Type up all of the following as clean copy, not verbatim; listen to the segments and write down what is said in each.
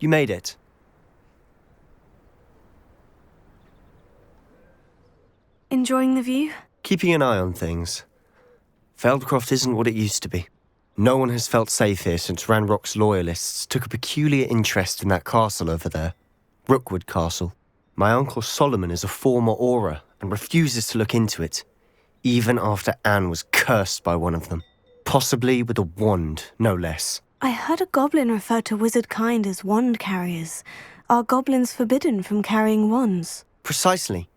You made it. Enjoying the view? Keeping an eye on things. Feldcroft isn't what it used to be. No one has felt safe here since Ranrock's loyalists took a peculiar interest in that castle over there. Rookwood Castle. My uncle Solomon is a former Auror and refuses to look into it, even after Anne was cursed by one of them. Possibly with a wand, no less. I heard a goblin refer to wizard kind as wand carriers. Are goblins forbidden from carrying wands? Precisely.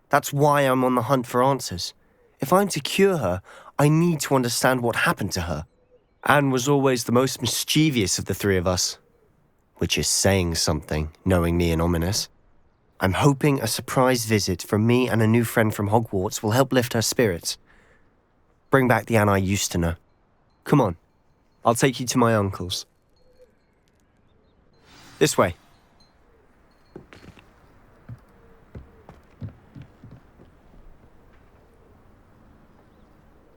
That's why I'm on the hunt for answers. If I'm to cure her, I need to understand what happened to her. Anne was always the most mischievous of the three of us. Which is saying something, knowing me and ominous. I'm hoping a surprise visit from me and a new friend from Hogwarts will help lift her spirits. Bring back the Anne I used to know. Come on, I'll take you to my uncle's. This way.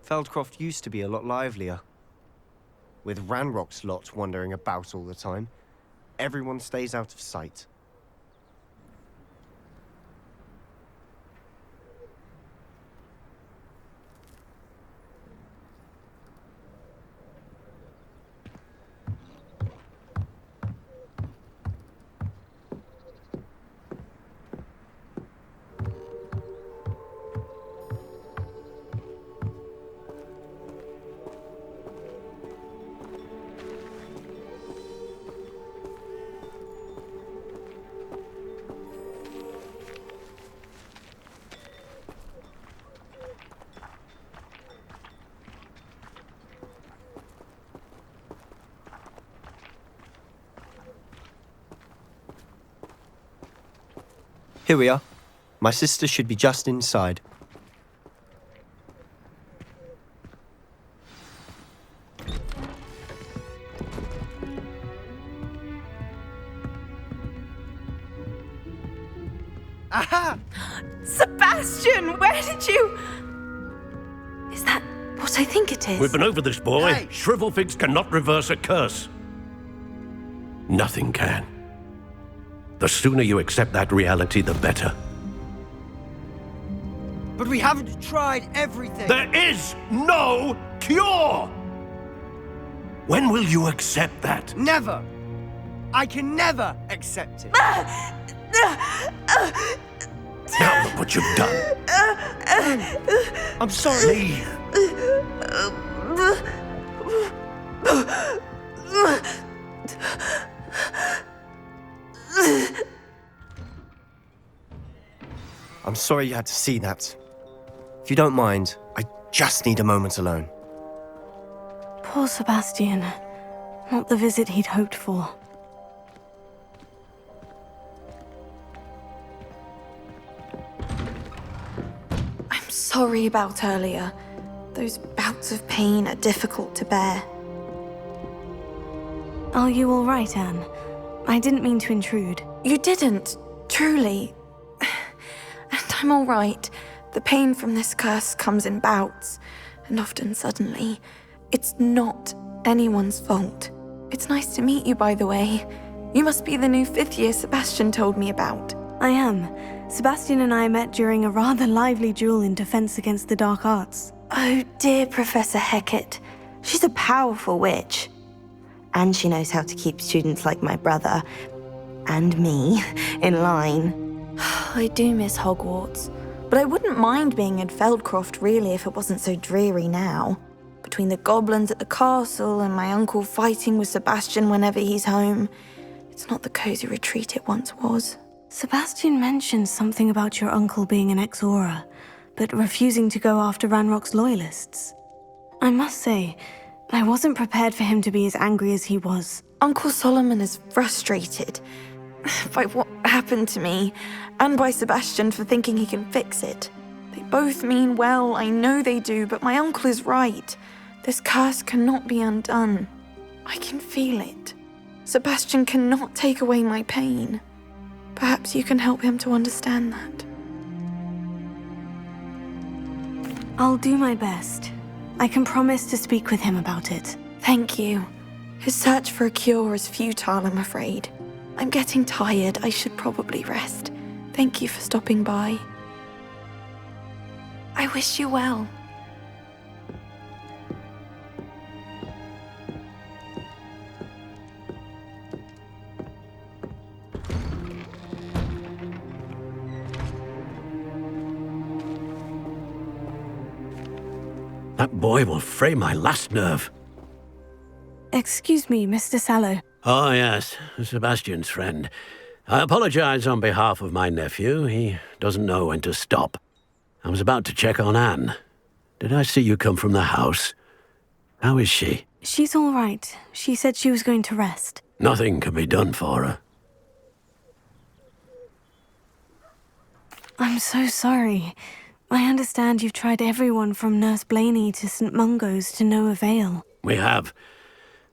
Feldcroft used to be a lot livelier. With Ranrock's lot wandering about all the time, everyone stays out of sight. Here we are. My sister should be just inside. Aha! Sebastian, where did you... Is that what I think it is? We've been over this, boy. Hey. Shrivelfigs cannot reverse a curse. Nothing can. The sooner you accept that reality, the better. But we haven't tried everything. There is no cure! When will you accept that? Never. I can never accept it. Now look what you've done. I'm sorry. Leave. I'm sorry you had to see that. If you don't mind, I just need a moment alone. Poor Sebastian. Not the visit he'd hoped for. I'm sorry about earlier. Those bouts of pain are difficult to bear. Are you all right, Anne? I didn't mean to intrude. You didn't, truly. And I'm all right. The pain from this curse comes in bouts, and often suddenly. It's not anyone's fault. It's nice to meet you, by the way. You must be the new 5th year Sebastian told me about. I am. Sebastian and I met during a rather lively duel in defense against the dark arts. Oh, dear Professor Hecat. She's a powerful witch. And she knows how to keep students like my brother, and me, in line. I do miss Hogwarts, but I wouldn't mind being in Feldcroft, really, if it wasn't so dreary now. Between the goblins at the castle and my uncle fighting with Sebastian whenever he's home, it's not the cozy retreat it once was. Sebastian mentioned something about your uncle being an ex-Auror, but refusing to go after Ranrock's loyalists. I must say, I wasn't prepared for him to be as angry as he was. Uncle Solomon is frustrated by what happened to me, and by Sebastian for thinking he can fix it. They both mean well, I know they do, but my uncle is right. This curse cannot be undone. I can feel it. Sebastian cannot take away my pain. Perhaps you can help him to understand that. I'll do my best. I can promise to speak with him about it. Thank you. His search for a cure is futile, I'm afraid. I'm getting tired. I should probably rest. Thank you for stopping by. I wish you well. That boy will fray my last nerve. Excuse me, Mr. Sallow. Oh, yes, Sebastian's friend. I apologize on behalf of my nephew. He doesn't know when to stop. I was about to check on Anne. Did I see you come from the house? How is she? She's all right. She said she was going to rest. Nothing can be done for her. I'm so sorry. I understand you've tried everyone from Nurse Blaney to St. Mungo's to no avail. We have.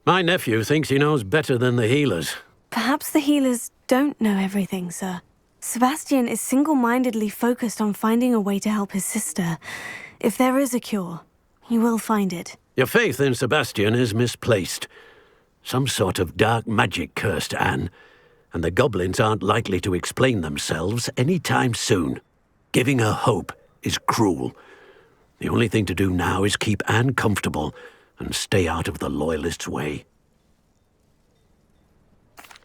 My nephew thinks he knows better than the healers. Perhaps the healers don't know everything, sir. Sebastian is single-mindedly focused on finding a way to help his sister. If there is a cure, he will find it. Your faith in Sebastian is misplaced. Some sort of dark magic cursed Anne, and the goblins aren't likely to explain themselves any time soon. Giving her hope is cruel. The only thing to do now is keep Anne comfortable and stay out of the Loyalists' way.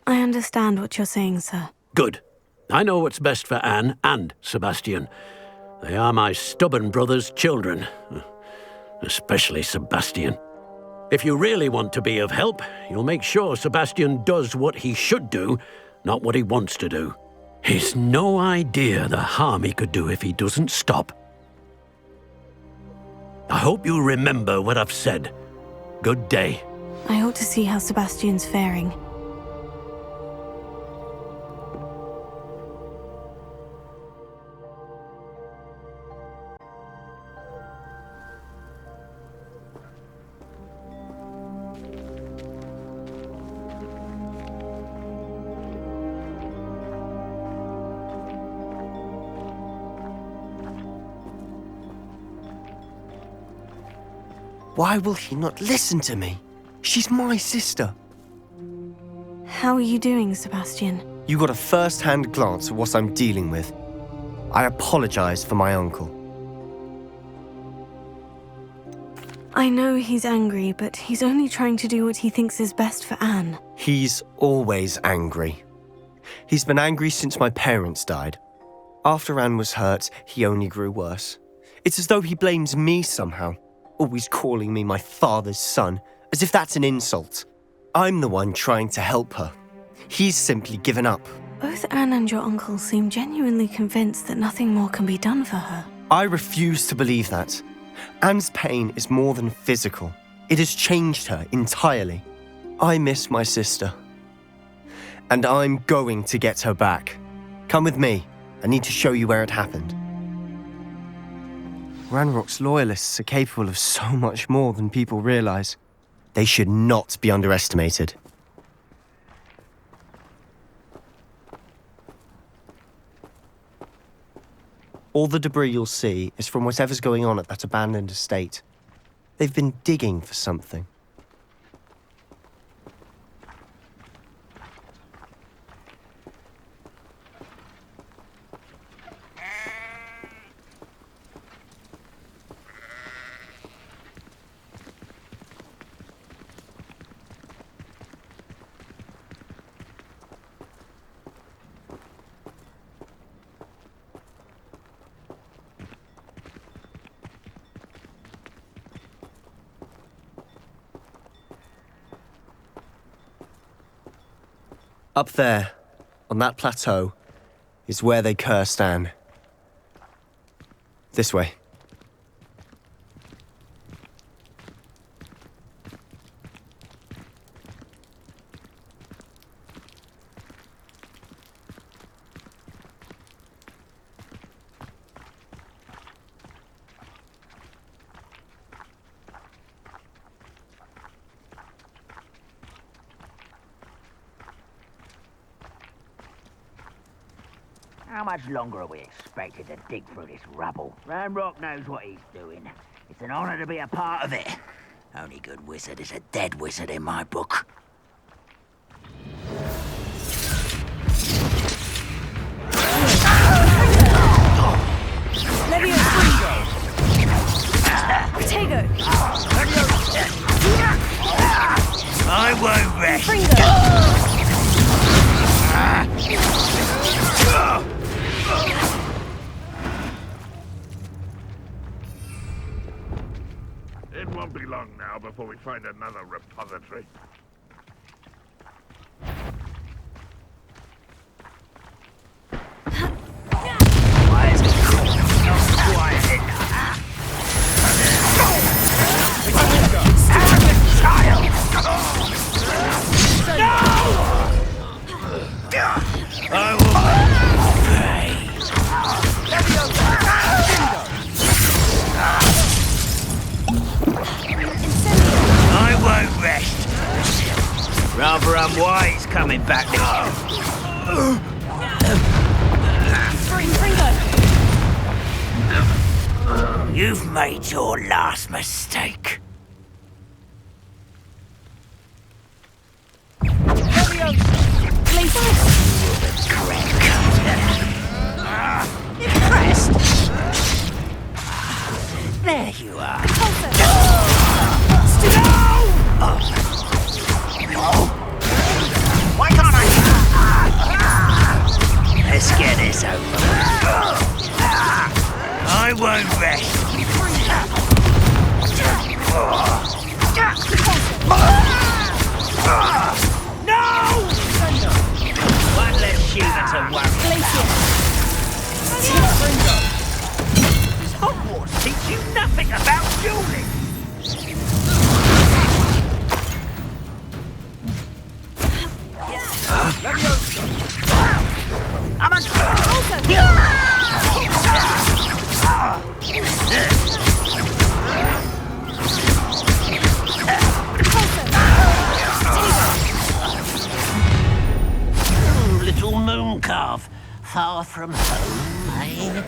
I understand what you're saying, sir. Good. I know what's best for Anne and Sebastian. They are my stubborn brother's children. Especially Sebastian. If you really want to be of help, you'll make sure Sebastian does what he should do, not what he wants to do. He's no idea the harm he could do if he doesn't stop. I hope you remember what I've said. Good day. I ought to see how Sebastian's faring. Why will he not listen to me? She's my sister. How are you doing, Sebastian? You got a first-hand glance at what I'm dealing with. I apologize for my uncle. I know he's angry, but he's only trying to do what he thinks is best for Anne. He's always angry. He's been angry since my parents died. After Anne was hurt, he only grew worse. It's as though he blames me somehow, always calling me my father's son, as if that's an insult. I'm the one trying to help her. He's simply given up. Both Anne and your uncle seem genuinely convinced that nothing more can be done for her. I refuse to believe that. Anne's pain is more than physical. It has changed her entirely. I miss my sister. And I'm going to get her back. Come with me. I need to show you where it happened. Ranrock's loyalists are capable of so much more than people realize. They should not be underestimated. All the debris you'll see is from whatever's going on at that abandoned estate. They've been digging for something. Up there, on that plateau, is where they cursed Anne. This way. How much longer are we expected to dig through this rubble? Ranrock knows what he's doing. It's an honor to be a part of it. Only good wizard is a dead wizard in my book. won't be long now before we find another repository. Why is it not quiet enough? I will pay. I won't rest. Rather unwise coming back now. You've made your last mistake. Impressed? There you are. Why can't I? Let's get this over. I won't rest. No! One less Shiva to worry about. Does Hogwarts teach you nothing about dueling? I'm a... Little moon calf, far from home, eh?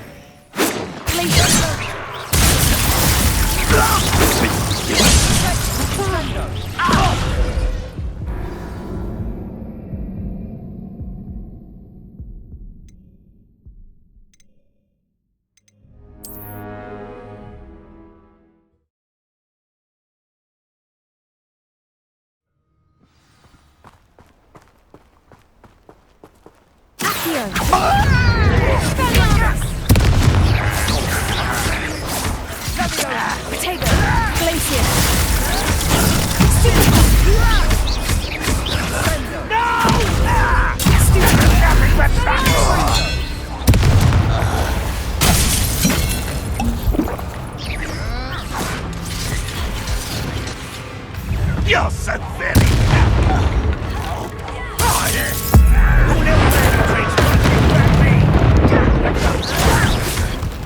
You're so very...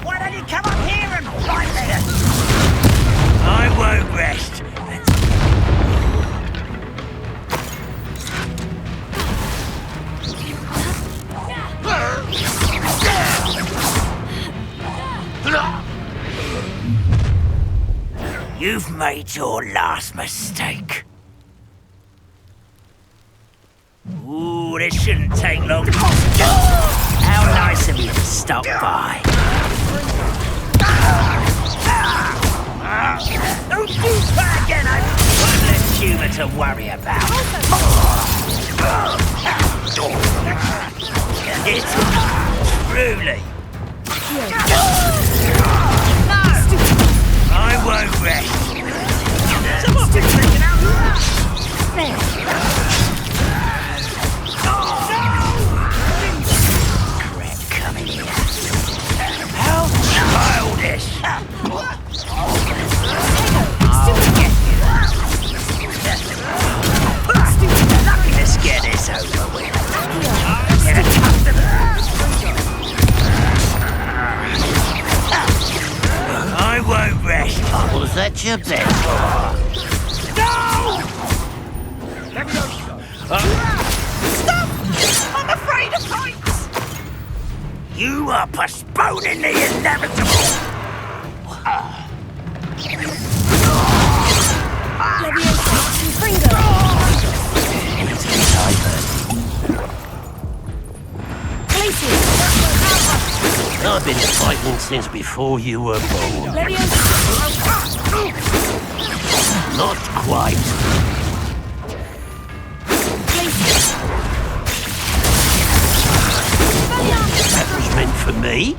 Why don't you come up here and fight me? I won't rest. You've made your last mistake. Ooh, this shouldn't take long. How nice of you to stop by. Don't do that again, one less humour to worry about. It's truly. I won't rest. Someone's been taken out. Crap coming here. How childish. Let's get this over with. Get a customer. I won't rest. Was that your bet? No! Stop! I'm afraid of heights! You are postponing the inevitable! I've been fighting since before you were born. Not quite. That was meant for me.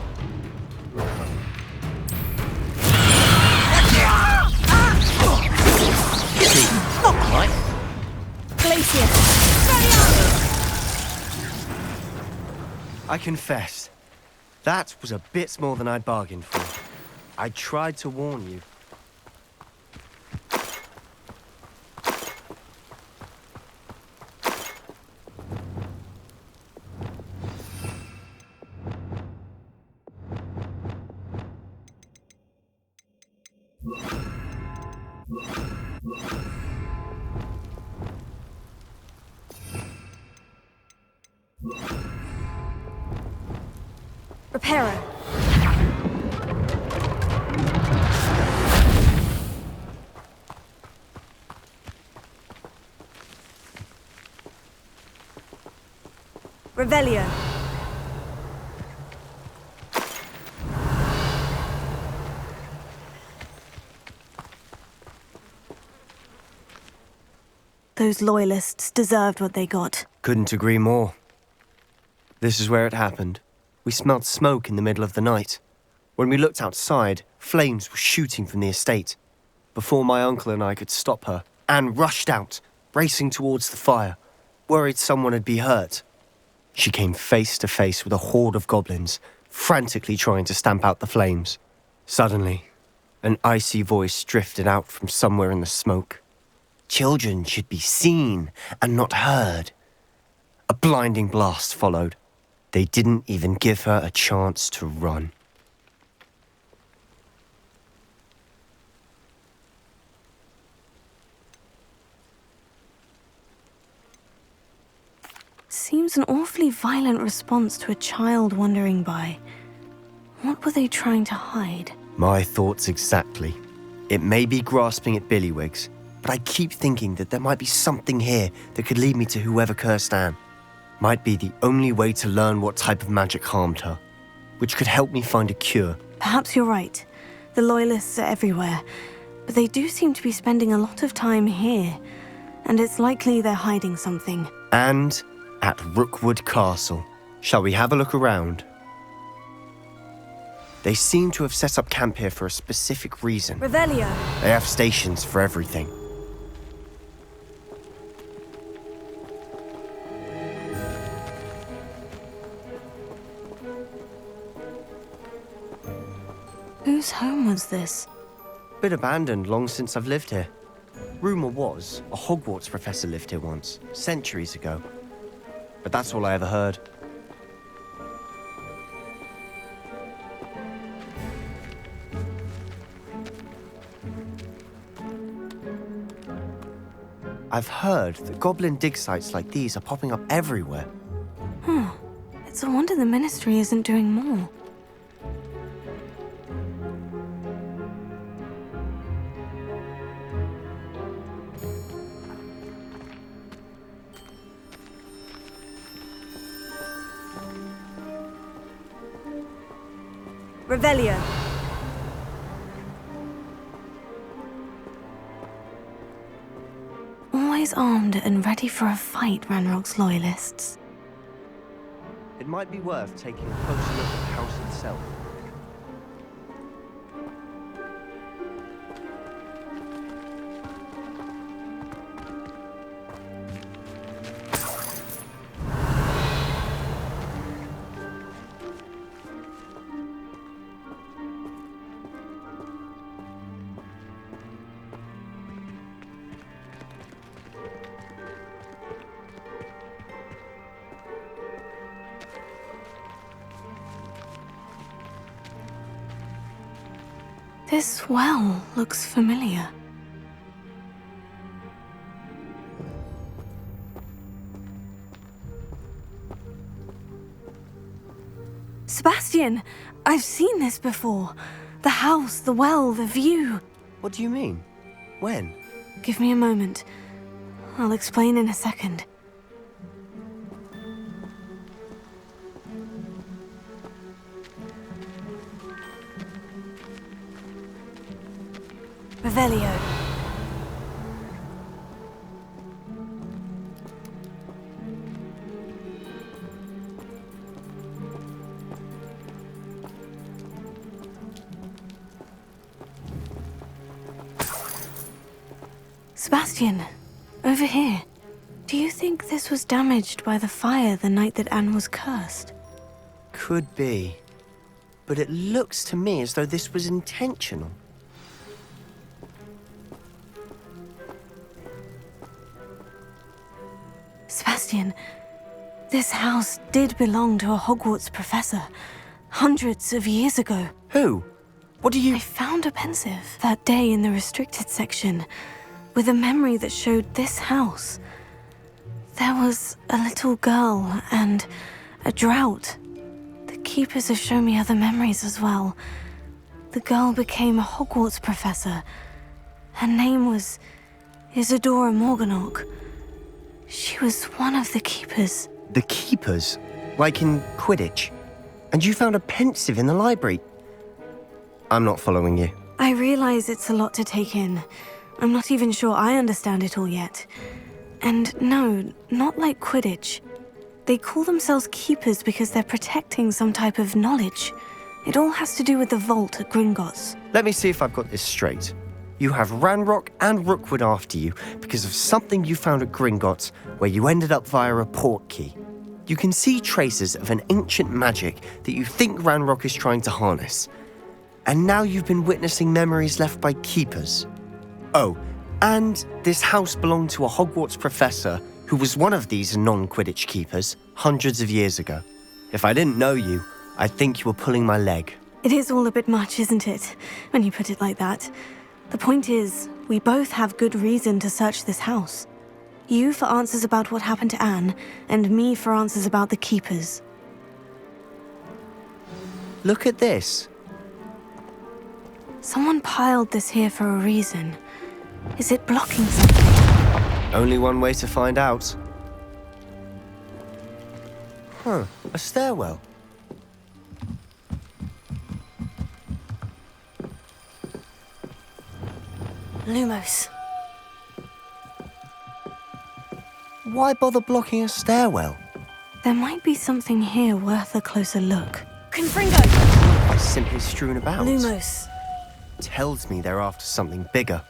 I confess, that was a bit more than I'd bargained for. I tried to warn you. Reparo. Revelio. Those loyalists deserved what they got. Couldn't agree more. This is where it happened. We smelled smoke in the middle of the night. When we looked outside, flames were shooting from the estate. Before my uncle and I could stop her, Anne rushed out, racing towards the fire, worried someone had been hurt. She came face to face with a horde of goblins, frantically trying to stamp out the flames. Suddenly, an icy voice drifted out from somewhere in the smoke. Children should be seen and not heard. A blinding blast followed. They didn't even give her a chance to run. Seems an awfully violent response to a child wandering by. What were they trying to hide? My thoughts exactly. It may be grasping at Billywigs, but I keep thinking that there might be something here that could lead me to whoever cursed Anne. Might be the only way to learn what type of magic harmed her, which could help me find a cure. Perhaps you're right. The Loyalists are everywhere, but they do seem to be spending a lot of time here, and it's likely they're hiding something. And at Rookwood Castle. Shall we have a look around? They seem to have set up camp here for a specific reason. Revelio. They have stations for everything. Whose home was this? Been abandoned long since I've lived here. Rumour was a Hogwarts professor lived here once, centuries ago. But that's all I ever heard. I've heard that goblin dig sites like these are popping up everywhere. It's a wonder the Ministry isn't doing more. Revelio. Always armed and ready for a fight, Ranrock's Loyalists. It might be worth taking a closer look at the house itself. This well looks familiar. Sebastian, I've seen this before. The house, the well, the view. What do you mean? When? Give me a moment. I'll explain in a second. Revelio. Sebastian, over here. Do you think this was damaged by the fire the night that Anne was cursed? could be. But it looks to me as though this was intentional. Sebastian, this house did belong to a Hogwarts professor hundreds of years ago. Who? What do you... I found a pensive that day in the restricted section with a memory that showed this house. There was a little girl and a drought. The keepers have shown me other memories as well. The girl became a Hogwarts professor. Her name was Isadora Morganach. She was one of the keepers. The keepers? Like in Quidditch? And you found a pensive in the library? I'm not following you. I realize it's a lot to take in. I'm not even sure I understand it all yet. And no, not like Quidditch. They call themselves keepers because they're protecting some type of knowledge. It all has to do with the vault at Gringotts. Let me see if I've got this straight. You have Ranrock and Rookwood after you because of something you found at Gringotts where you ended up via a port key. You can see traces of an ancient magic that you think Ranrock is trying to harness. And now you've been witnessing memories left by keepers. Oh, and this house belonged to a Hogwarts professor who was one of these non-Quidditch keepers hundreds of years ago. If I didn't know you, I'd think you were pulling my leg. It is all a bit much, isn't it, when you put it like that? The point is, we both have good reason to search this house. You for answers about what happened to Anne, and me for answers about the keepers. Look at this. Someone piled this here for a reason. Is it blocking something? Only one way to find out. A stairwell. Lumos. Why bother blocking a stairwell? There might be something here worth a closer look. Confringo! They're simply strewn about. Lumos. Tells me they're after something bigger.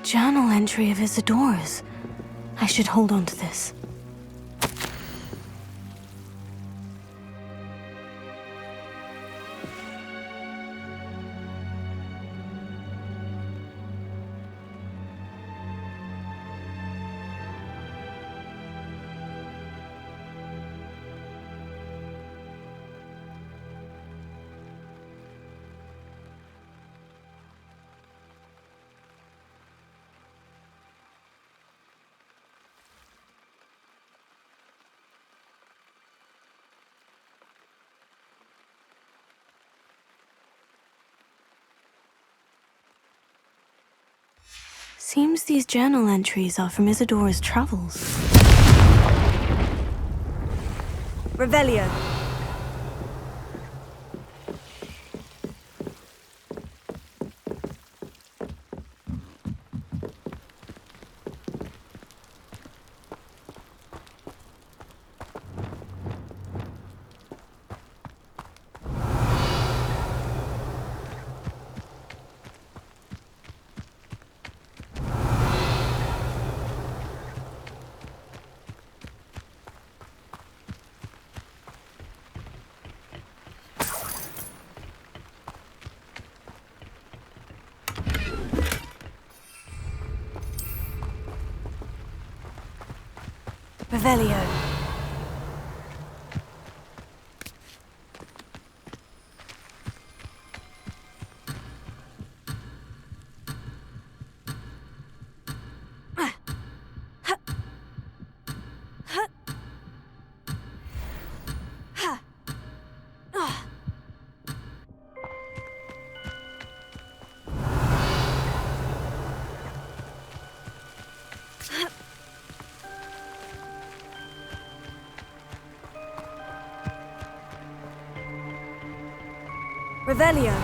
Journal entry of Isadora's. I should hold on to this. Seems these journal entries are from Isadora's travels. Revelio. Revelio. Revelio.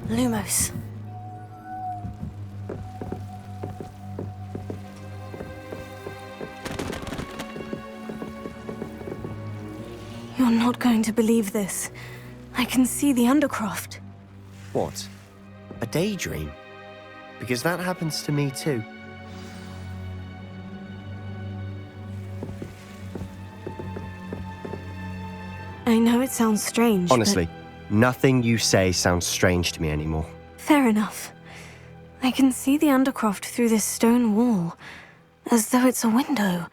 Lumos. You're not going to believe this. I can see the Undercroft. What? A daydream? Because that happens to me too. I know it sounds strange, Honestly, nothing you say sounds strange to me anymore. Fair enough. I can see the Undercroft through this stone wall, as though it's a window.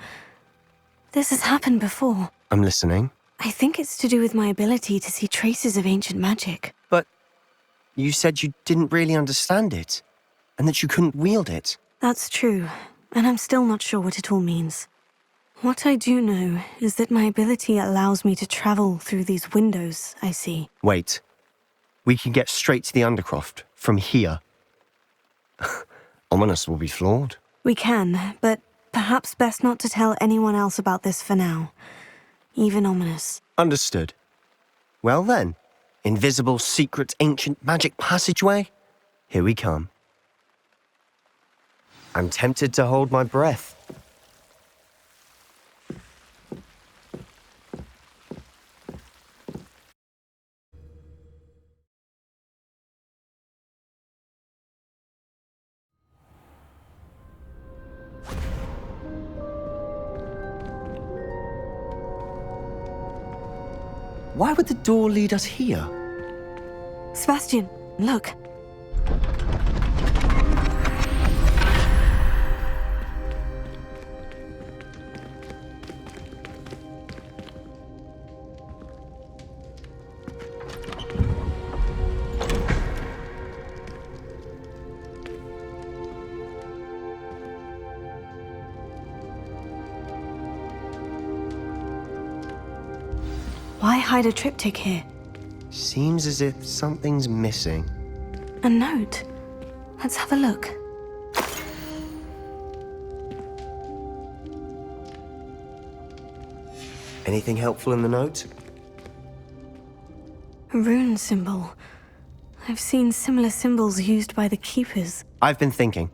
This has happened before. I'm listening. I think it's to do with my ability to see traces of ancient magic. But you said you didn't really understand it, and that you couldn't wield it. That's true, and I'm still not sure what it all means. What I do know is that my ability allows me to travel through these windows I see. Wait. We can get straight to the Undercroft from here. Ominous will be floored. We can, but perhaps best not to tell anyone else about this for now. Even Ominous. Understood. Well then, invisible, secret, ancient magic passageway? Here we come. I'm tempted to hold my breath. Why would the door lead us here? Sebastian, look. Why hide a triptych here? Seems as if something's missing. A note. Let's have a look. Anything helpful in the note? A rune symbol. I've seen similar symbols used by the Keepers. I've been thinking.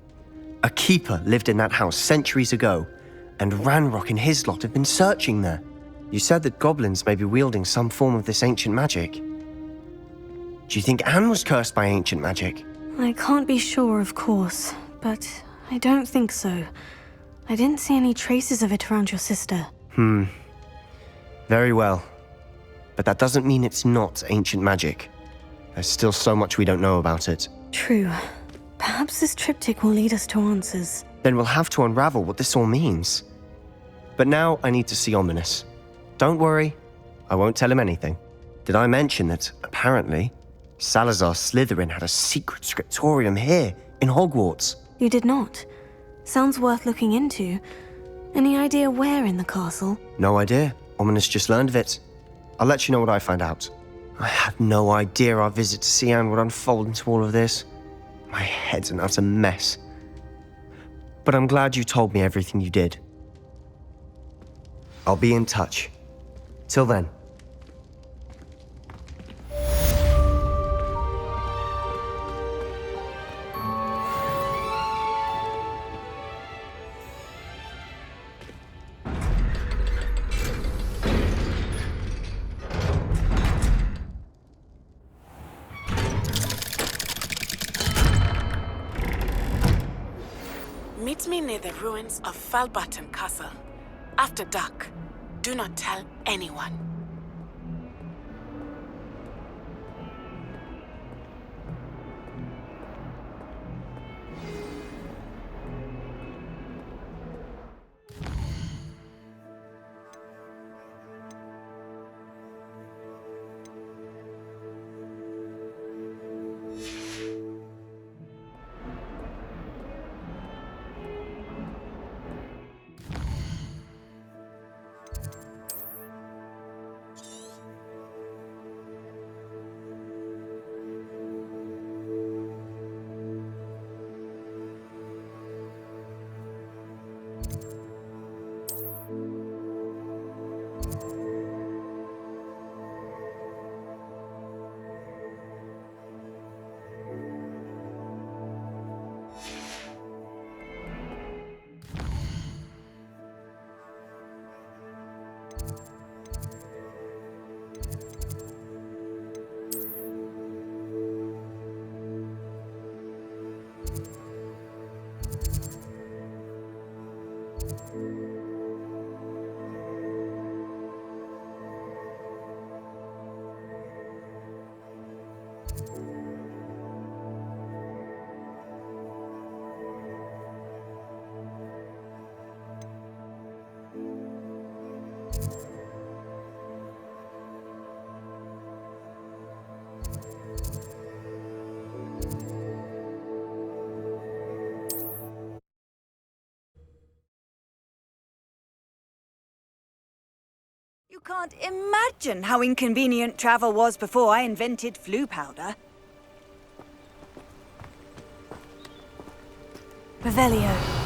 A keeper lived in that house centuries ago, and Ranrock and his lot have been searching there. You said that goblins may be wielding some form of this ancient magic. Do you think Anne was cursed by ancient magic? I can't be sure, of course, but I don't think so. I didn't see any traces of it around your sister. Very well. But that doesn't mean it's not ancient magic. There's still so much we don't know about it. True. Perhaps this triptych will lead us to answers. Then we'll have to unravel what this all means. But now I need to see Ominous. Don't worry, I won't tell him anything. Did I mention that, apparently, Salazar Slytherin had a secret scriptorium here in Hogwarts? You did not. Sounds worth looking into. Any idea where in the castle? No idea. Ominous just learned of it. I'll let you know what I find out. I had no idea our visit to Cian would unfold into all of this. My head's an utter mess. But I'm glad you told me everything you did. I'll be in touch. Till then. Meet me near the ruins of Falbaton Castle. After dark. Do not tell anyone. can't imagine how inconvenient travel was before I invented flu powder. Revelio.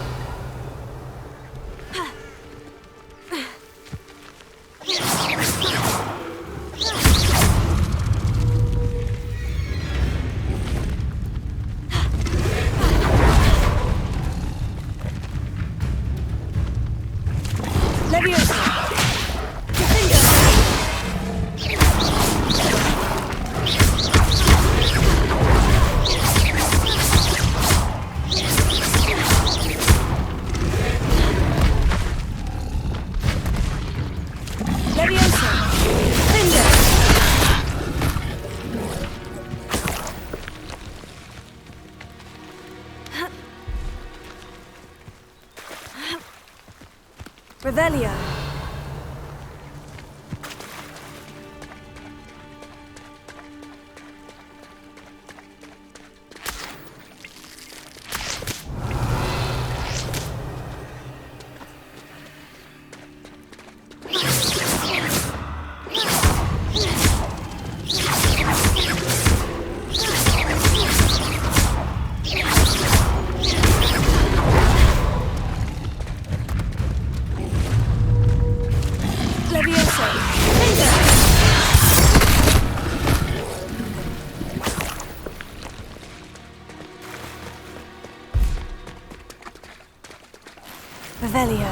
Revelio. Revelio.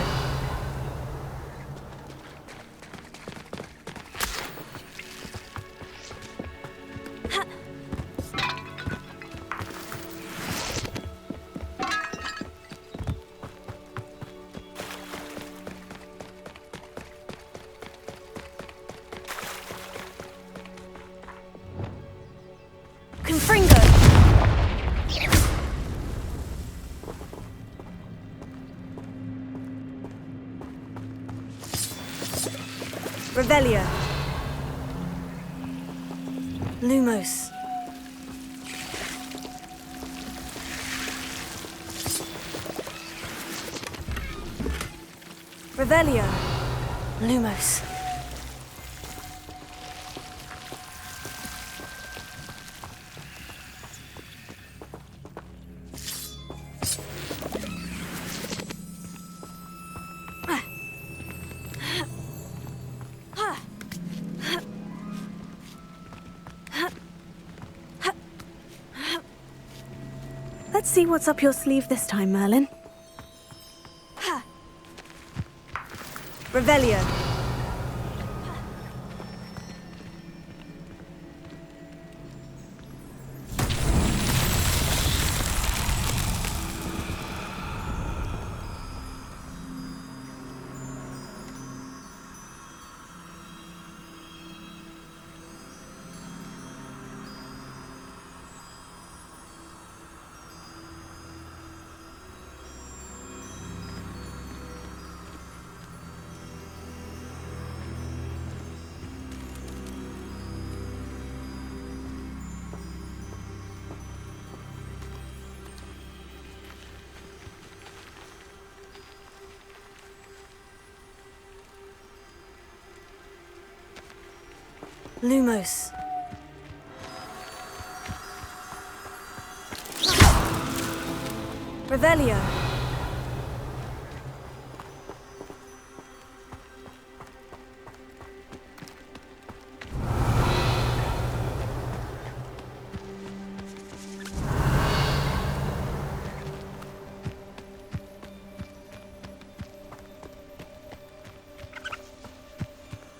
Confringo. Revelio. Lumos. Revelio. Lumos. Let's see what's up your sleeve this time, Merlin. Revelio. Lumos. Revelio.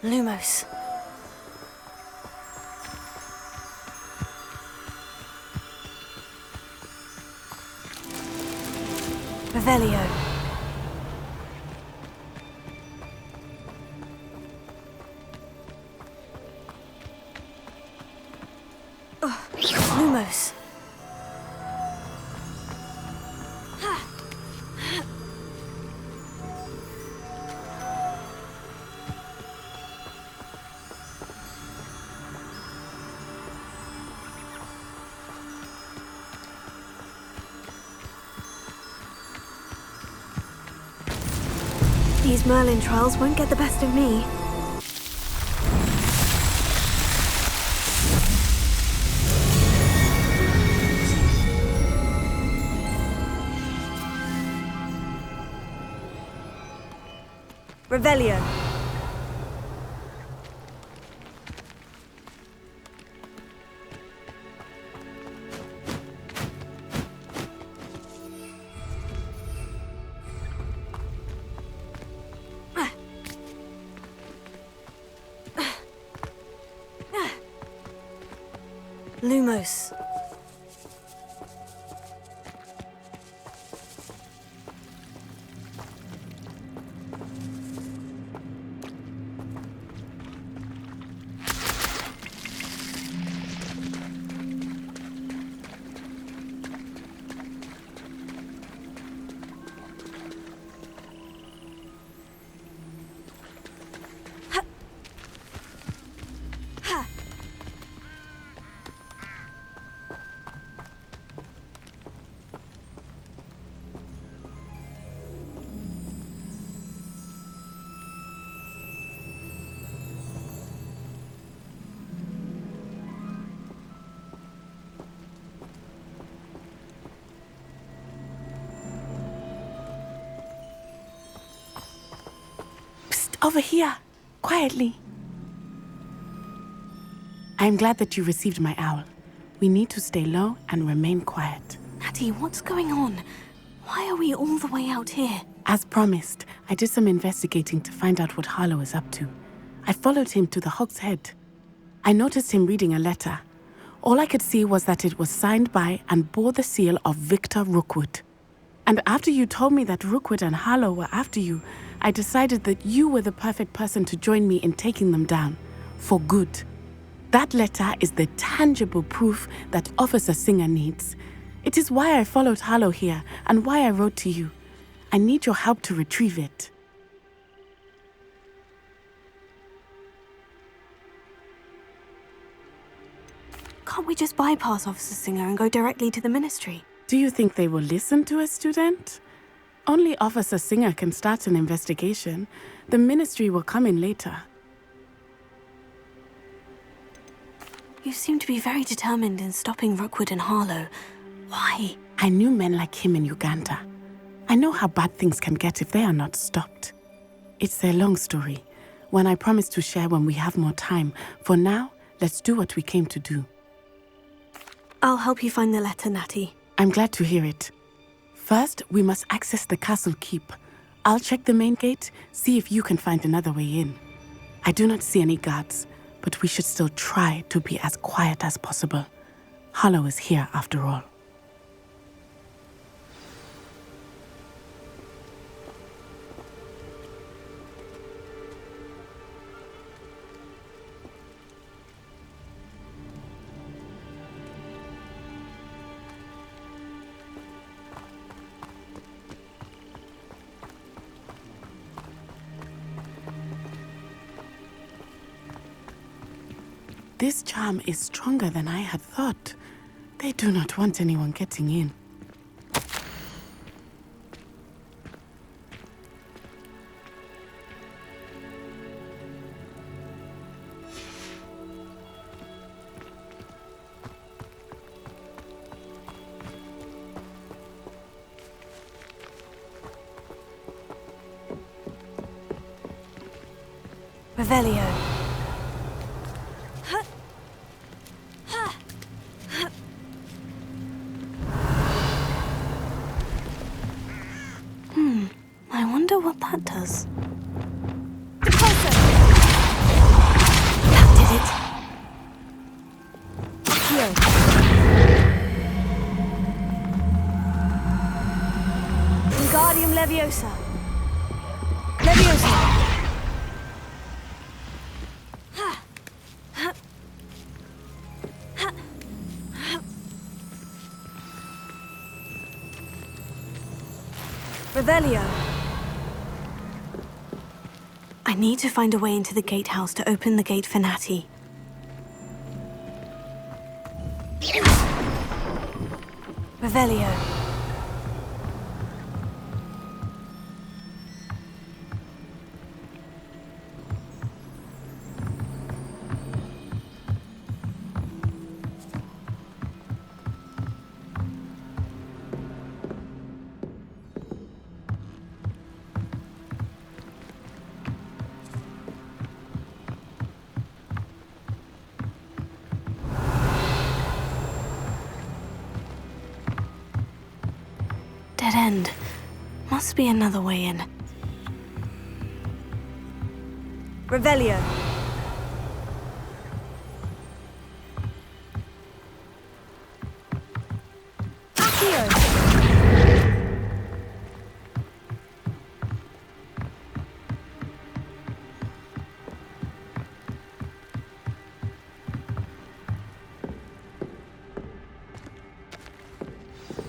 Lumos. Revelio. Lumos. These Merlin trials won't get the best of me. Revelio. Lumos. Over here, quietly. I'm glad that you received my owl. We need to stay low and remain quiet. Natty, what's going on? Why are we all the way out here? As promised, I did some investigating to find out what Harlow is up to. I followed him to the Hog's Head. I noticed him reading a letter. All I could see was that it was signed by and bore the seal of Victor Rookwood. And after you told me that Rookwood and Harlow were after you, I decided that you were the perfect person to join me in taking them down. For good. That letter is the tangible proof that Officer Singer needs. It is why I followed Harlow here and why I wrote to you. I need your help to retrieve it. Can't we just bypass Officer Singer and go directly to the Ministry? Do you think they will listen to a student? Only Officer Singer can start an investigation. The Ministry will come in later. You seem to be very determined in stopping Rookwood and Harlow. Why? I knew men like him in Uganda. I know how bad things can get if they are not stopped. It's a long story, one I promise to share when we have more time. For now, let's do what we came to do. I'll help you find the letter, Natty. I'm glad to hear it. First, we must access the castle keep. I'll check the main gate, see if you can find another way in. I do not see any guards, but we should still try to be as quiet as possible. Harlow is here after all. This charm is stronger than I had thought. They do not want anyone getting in. Revelio. I wonder what that does. That did it. Wingardium Leviosa. Leviosa. Revelio. I need to find a way into the gatehouse to open the gate for Natty. Revelio. dead end. Must be another way in. Revelio. Accio.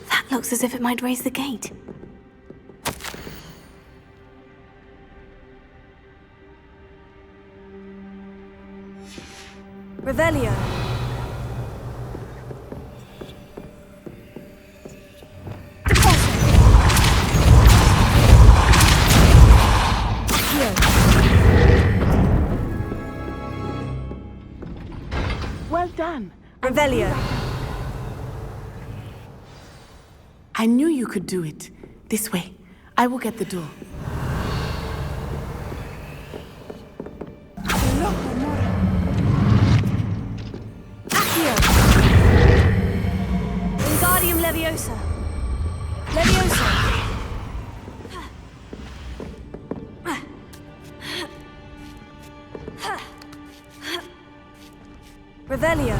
That looks as if it might raise the gate. Revelio. Well done. Revelio. I knew you could do it. This way. I will get the door. Wingardium Leviosa. Leviosa. Revelio.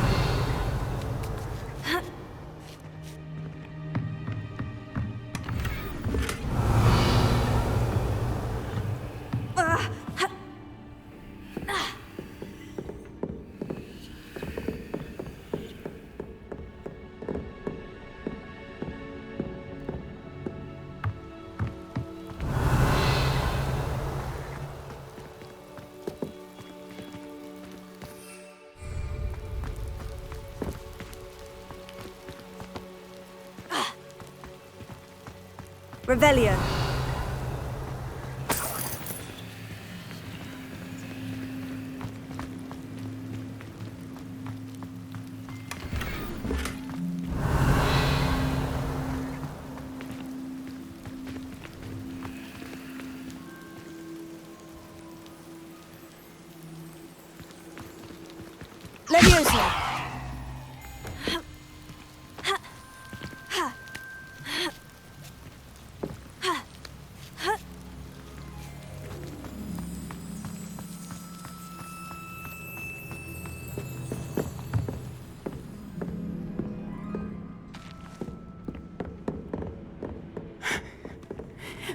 Revelio. Leviosa.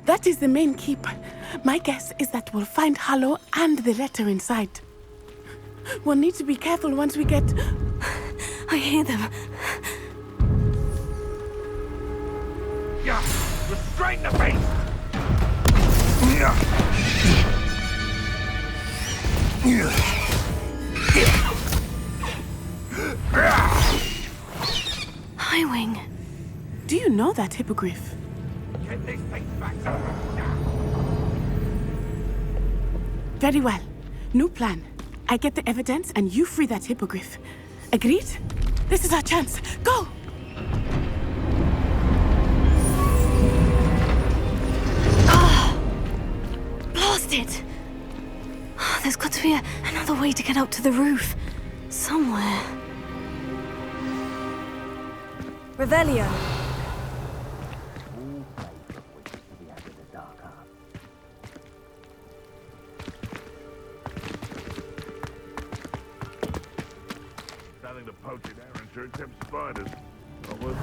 That is the main keep. My guess is that we'll find Harlow and the letter inside. We'll need to be careful once we get... I hear them. Yeah, restrain the beast! Highwing. Do you know that hippogriff? Get this thing back to now! Very well. New plan. I get the evidence and you free that hippogriff. Agreed? This is our chance. Go! Blast it! There's got to be another way to get up to the roof. Somewhere. Revelio. Nothing to poach in Arranger except spiders. Not worth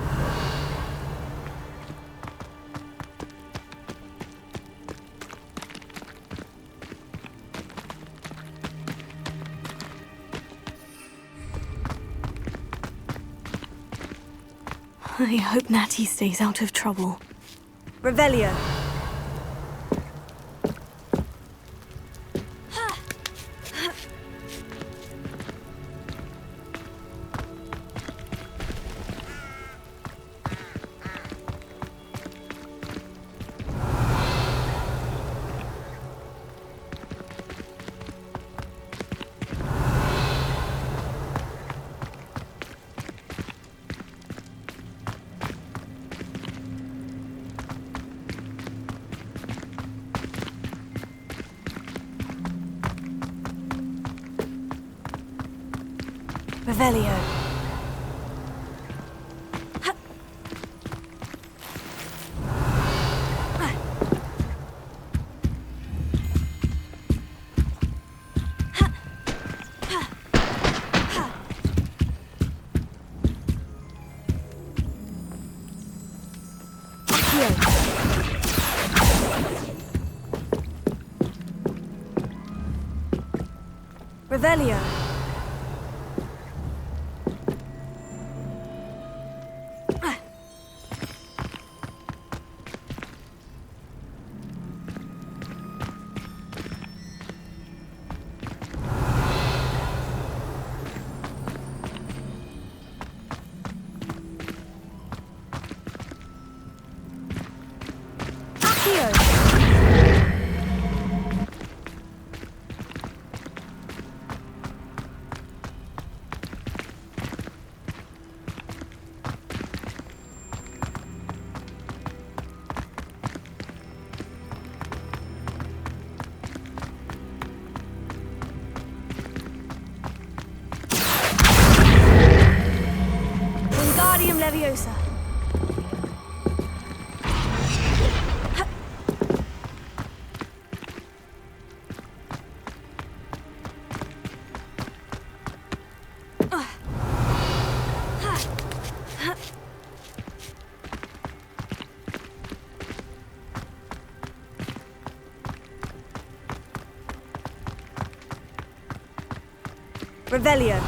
I hope Natty stays out of trouble. Revelio. Revelio. Revelio. Wingardium Leviosa. Revelio.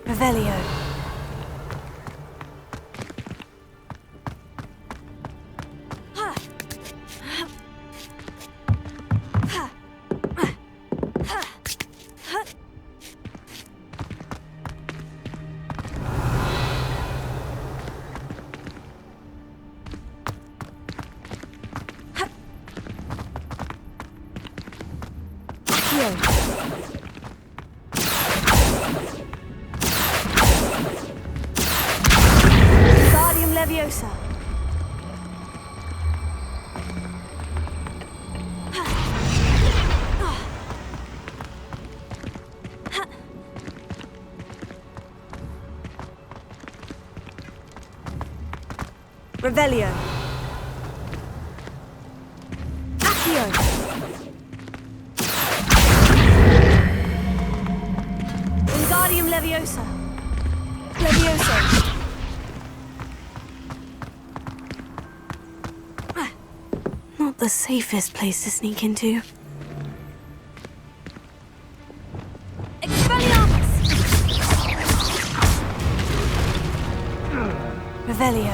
Revelio. Wingardium Leviosa. Revelio. Accio. Wingardium Leviosa. Leviosa. Not the safest place to sneak into. Expelliarmus! Revelio.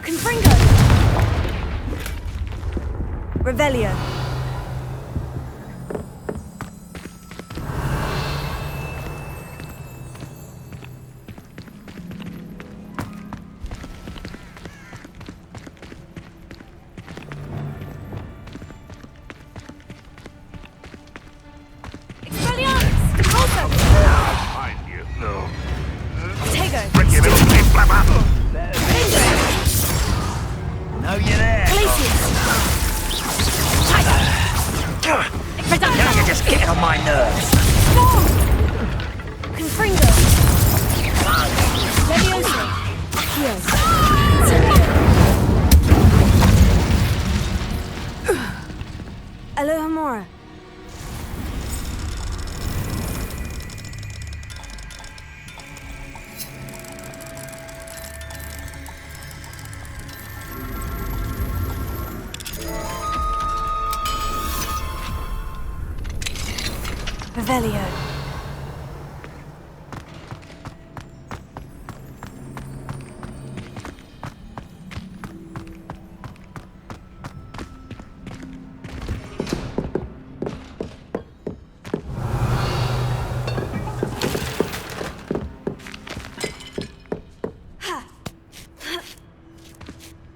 Confringo! Revelio. Expelliarmus! Also! Find you, no. Tego! Bring your little face flapper! Know you there. Glacius! Now you're just getting on my nerves. Storm! Confringo! Leviosa! Accio! Alohomora! Revelio.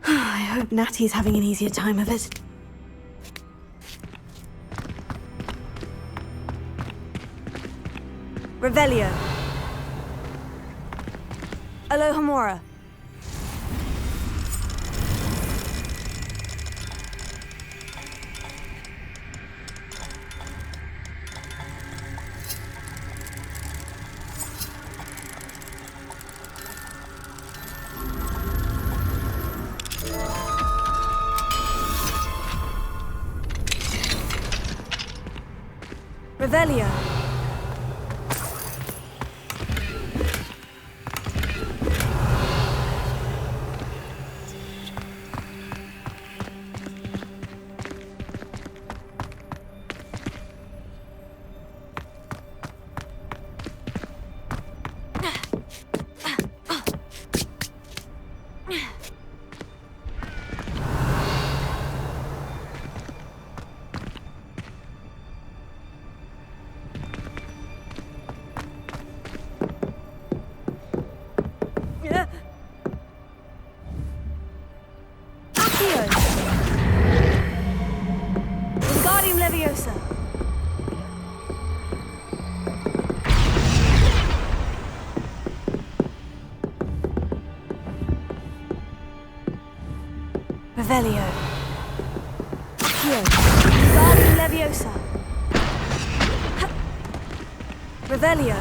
I hope Natty's having an easier time of it. Revelio. Alohomora. Revelio. Wingardium Leviosa. Revelio. Accio. Wingardium Leviosa. Revelio.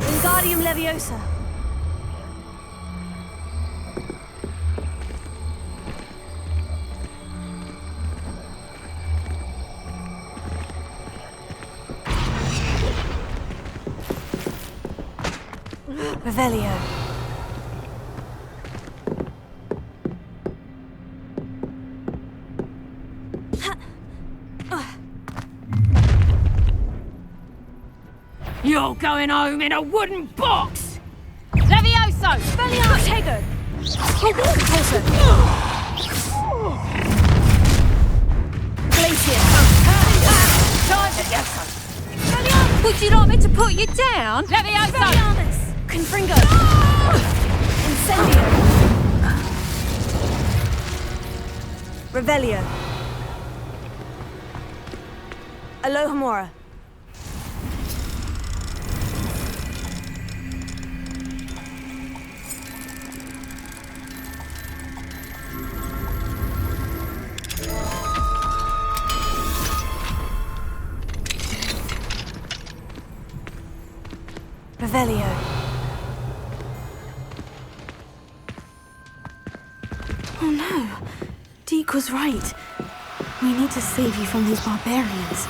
Wingardium Leviosa. Revelio. You're going home in a wooden box! Levioso! Expelliarmus! Repulsor! Glacier! Expelliarmus! Would you like me to put you down? Levioso! Expelliarmus! Confringo! Incendio! Revelio. Alohomora. Revelio. Oh no. Deke was right. We need to save you from these barbarians.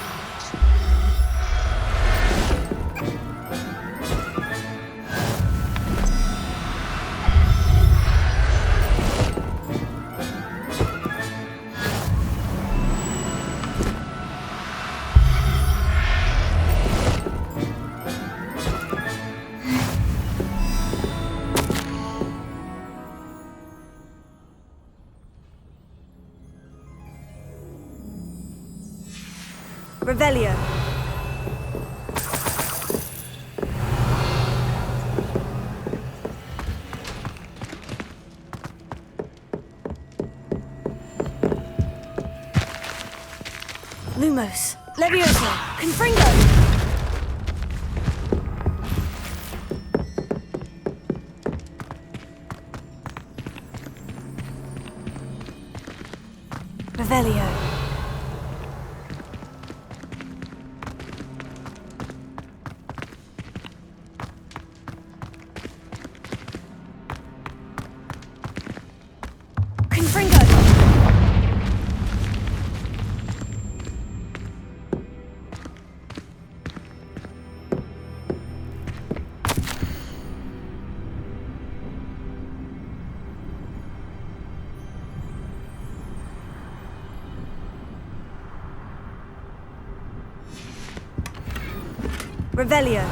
Revelio. Lumos. Leviosa. Confringo. Revelio. Confringo. Revelio.